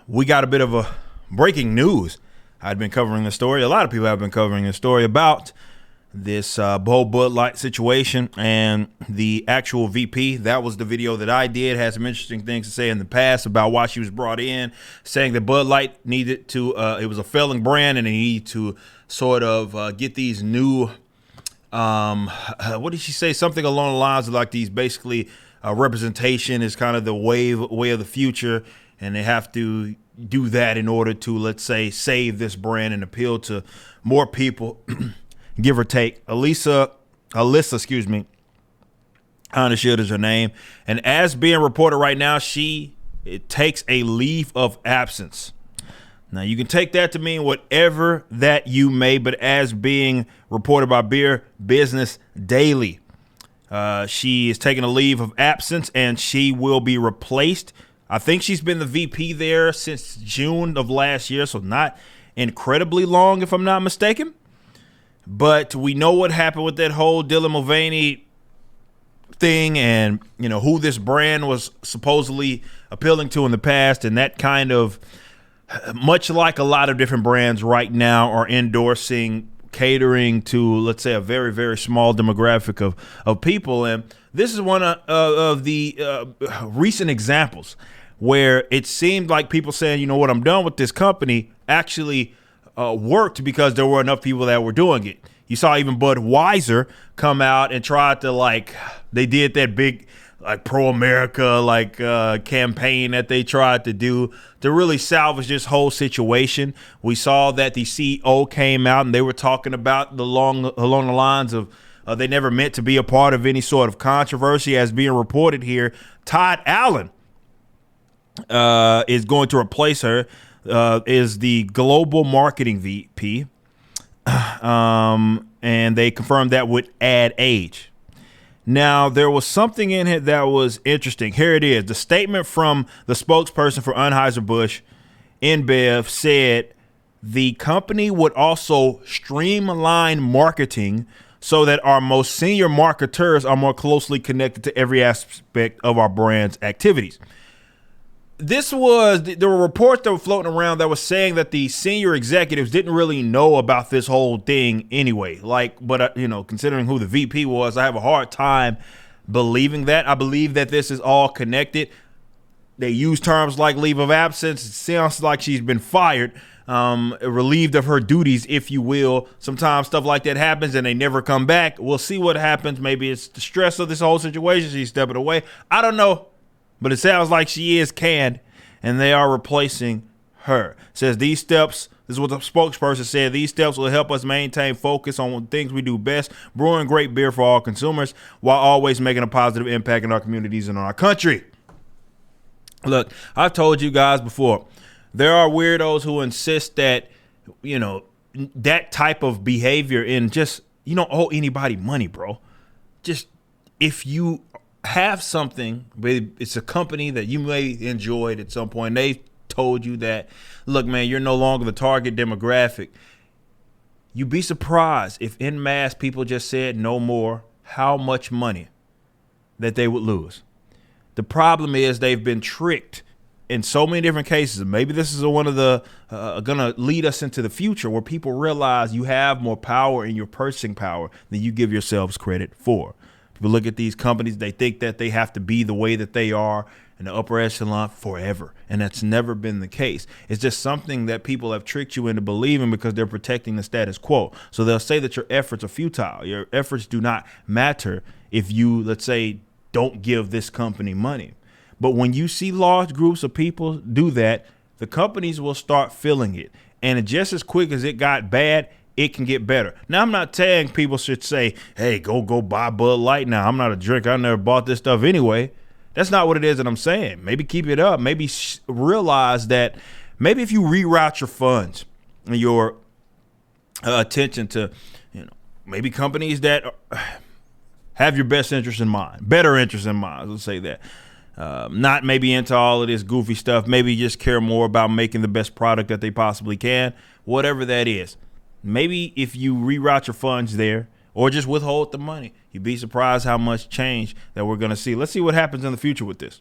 we got a bit of a breaking news. I'd been covering the story. A lot of people have been covering the story about this whole Bud Light situation and the actual VP. That was the video that I did. Had some interesting things to say in the past about why she was brought in, saying that Bud Light needed to, it was a failing brand and they need to sort of get these new, what did she say? Something along the lines of like these basically representation is kind of the way of the future. And they have to do that in order to, let's say, save this brand and appeal to more people, give or take. Alyssa, excuse me, Honeyshit is her name. And as being reported right now, it takes a leave of absence. Now, you can take that to mean whatever that you may, but as being reported by Beer Business Daily, she is taking a leave of absence and she will be replaced. I think she's been the VP there since June of last year, so not incredibly long, if I'm not mistaken. But we know what happened with that whole Dylan Mulvaney thing and, you know, who this brand was supposedly appealing to in the past. And that kind of, much like a lot of different brands right now are endorsing catering to, let's say, a very, very small demographic of people. And this is one of the recent examples where it seemed like people saying, you know what, I'm done with this company, actually worked because there were enough people that were doing it. You saw even Budweiser come out and try to, they did that big pro-America campaign that they tried to do to really salvage this whole situation. We saw that the CEO came out and they were talking about along the lines of they never meant to be a part of any sort of controversy. As being reported here, Todd Allen is going to replace her, is the global marketing VP. And they confirmed that with Ad Age. Now, there was something in it that was interesting. Here it is. The statement from the spokesperson for Anheuser-Busch InBev said the company would also streamline marketing so that our most senior marketers are more closely connected to every aspect of our brand's activities. There were reports that were floating around that was saying that the senior executives didn't really know about this whole thing anyway. But considering who the VP was, I have a hard time believing that. I believe that this is all connected. They use terms like leave of absence. It sounds like she's been fired, relieved of her duties, if you will. Sometimes stuff like that happens and they never come back. We'll see what happens. Maybe it's the stress of this whole situation. She's stepping away. I don't know. But it sounds like she is canned, and they are replacing her. It says these steps, this is what the spokesperson said, these steps will help us maintain focus on things we do best, brewing great beer for all consumers, while always making a positive impact in our communities and on our country. Look, I've told you guys before, there are weirdos who insist that, that type of behavior in just, you don't owe anybody money, bro. Just if you have something, it's a company that you may enjoyed at some point. They told you that, look, man, you're no longer the target demographic. You'd be surprised if en masse people just said no more, how much money that they would lose. The problem is they've been tricked in so many different cases. Maybe this is one of the going to lead us into the future where people realize you have more power in your purchasing power than you give yourselves credit for. People look at these companies, they think that they have to be the way that they are in the upper echelon forever. And that's never been the case. It's just something that people have tricked you into believing because they're protecting the status quo. So they'll say that your efforts are futile. Your efforts do not matter if you, let's say, don't give this company money. But when you see large groups of people do that, the companies will start feeling it. And just as quick as it got bad, it can get better. Now, I'm not saying people should say, hey, go buy Bud Light now. I'm not a drinker. I never bought this stuff anyway. That's not what it is that I'm saying. Maybe keep it up. Maybe realize that maybe if you reroute your funds and your attention to, maybe companies that have your best interest in mind, better interest in mind, let's say that. Not maybe into all of this goofy stuff. Maybe just care more about making the best product that they possibly can, whatever that is. Maybe if you reroute your funds there or just withhold the money, you'd be surprised how much change that we're going to see. Let's see what happens in the future with this.